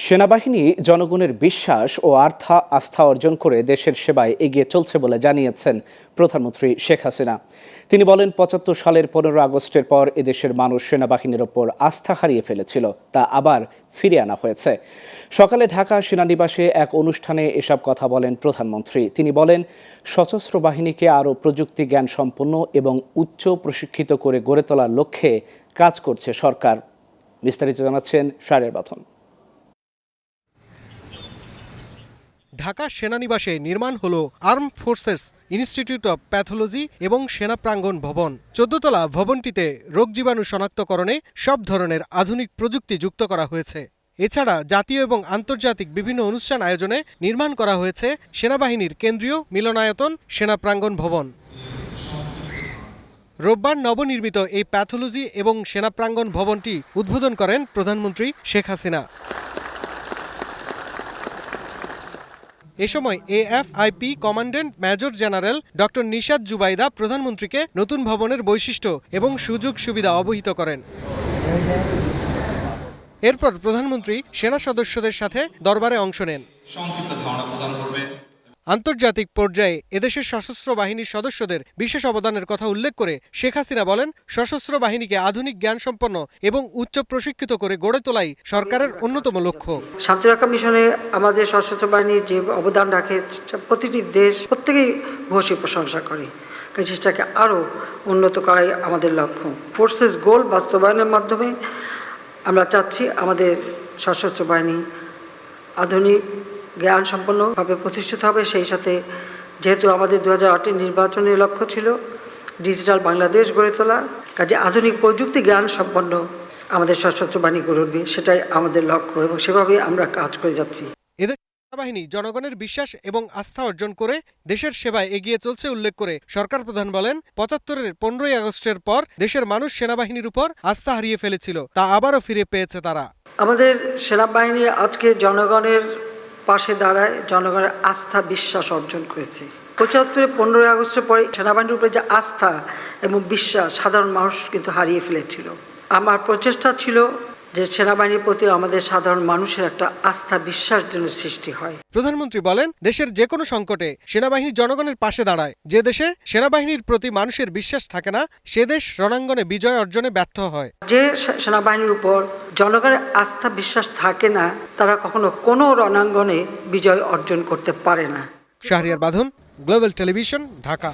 সেনাবাহিনী জনগণের বিশ্বাস ও আস্থা অর্জন করে দেশের সেবায় এগিয়ে চলছে বলে জানিয়েছেন প্রধানমন্ত্রী শেখ হাসিনা। তিনি বলেন, ৭৫ সালের ১৫ আগস্টের পর এদেশের মানুষ সেনাবাহিনীর ওপর আস্থা হারিয়ে ফেলেছিল, তা আবার ফিরিয়ে আনা হয়েছে। সকালে ঢাকা সেনানিবাসে এক অনুষ্ঠানে এসব কথা বলেন প্রধানমন্ত্রী। তিনি বলেন, সশস্ত্র বাহিনীকে আরও প্রযুক্তি জ্ঞান সম্পন্ন এবং উচ্চ প্রশিক্ষিত করে গড়ে তোলার লক্ষ্যে কাজ করছে সরকার। বিস্তারিত জানাচ্ছেন শাহরিয়ার বাঁধন। ঢাকা সেনানিবাসে নির্মাণ হলো arm forces institute of pathology এবং সেনা প্রাঙ্গণ ভবন। ১৪ তলা ভবনটিতে রোগ জীবাণু শনাক্তকরণে সব ধরনের আধুনিক প্রযুক্তি যুক্ত করা হয়েছে। এছাড়া জাতীয় এবং আন্তর্জাতিক বিভিন্ন অনুষ্ঠান আয়োজনে নির্মাণ করা হয়েছে সেনাবাহিনীর কেন্দ্রীয় মিলনায়তন সেনা প্রাঙ্গণ ভবন। রোববার নবনির্মিত এই প্যাথোলজি এবং সেনা প্রাঙ্গণ ভবনটি উদ্বোধন করেন প্রধানমন্ত্রী শেখ হাসিনা। এ সময় AFIP commandant major general doctor Nishat Zubaida প্রধানমন্ত্রীকে নতুন ভবনের বৈশিষ্ট্য এবং সুযোগ সুবিধা অবহিত করেন। এরপর প্রধানমন্ত্রী সেনা সদস্যদের সাথে দরবারে অংশ নেন। আন্তর্জাতিক পর্যায়ে এদেশের সশস্ত্র বাহিনীর সদস্যদের বিশেষ অবদানের কথা উল্লেখ করে শেখ হাসিনা বলেন, সশস্ত্র বাহিনীকে আধুনিক জ্ঞানসম্পন্ন এবং উচ্চ প্রশিক্ষিত করে গড়ে তোলাই সরকারের অন্যতম লক্ষ্য। শান্তিরক্ষা মিশনে আমাদের সশস্ত্র বাহিনী যে অবদান রাখে, প্রতিটি দেশ প্রত্যেকেই ভূয়সী প্রশংসা করে। সেটাকে আরও উন্নত করাই আমাদের লক্ষ্য। ফোর্সেস গোল বাস্তবায়নের মাধ্যমে আমরা চাচ্ছি আমাদের সশস্ত্র বাহিনী আধুনিক জ্ঞান সম্পন্নভাবে প্রতিষ্ঠিত হবে। সেই সাথে যেহেতু আমাদের ২০০৮ নির্বাচনের লক্ষ্য ছিল ডিজিটাল বাংলাদেশ গড়ে তোলা, কাজে আধুনিক প্রযুক্তি জ্ঞান সম্পন্ন আমাদের সশস্ত্র বাহিনী গড়ে উঠবে, সেটাই আমাদের লক্ষ্য এবং সেভাবেই আমরা কাজ করে যাচ্ছি। এদের সেনাবাহিনী জনগণের বিশ্বাস এবং আস্থা অর্জন করে দেশের সেবায় এগিয়ে চলছে উল্লেখ করে সরকার প্রধান বলেন, ৭৫-এর ১৫ই আগস্টের পর দেশের মানুষ সেনাবাহিনীর উপর আস্থা হারিয়ে ফেলেছিল, তা আবারও ফিরে পেয়েছে তারা। আমাদের সেনাবাহিনী আজকে জনগণের পাশে দাঁড়ায়, জনগণের আস্থা বিশ্বাস অর্জন করেছে। ৭৫-এর ১৫ই আগস্টের পরে সেনাবাহিনীর উপরে যে আস্থা এবং বিশ্বাস সাধারণ মানুষ কিন্তু হারিয়ে ফেলেছিল। আমার প্রচেষ্টা ছিল যে সেনাবাহিনীর প্রতি আমাদের সাধারণ মানুষের একটা আস্থা বিশ্বাস যেন সৃষ্টি হয়। প্রধানমন্ত্রী বলেন, দেশের যে কোনো সংকটে সেনাবাহিনী জনগণের পাশে দাঁড়ায়। যে দেশে সেনাবাহিনীর প্রতি মানুষের বিশ্বাস থাকে না, সে দেশ রণাঙ্গনে বিজয় অর্জনে ব্যর্থ হয়। যে সেনাবাহিনীর উপর জনগণের আস্থা বিশ্বাস থাকে না, তারা কখনো কোনো রণাঙ্গনে বিজয় অর্জন করতে পারে না। শাহরিয়ার বাঁধন, গ্লোবাল টেলিভিশন, ঢাকা।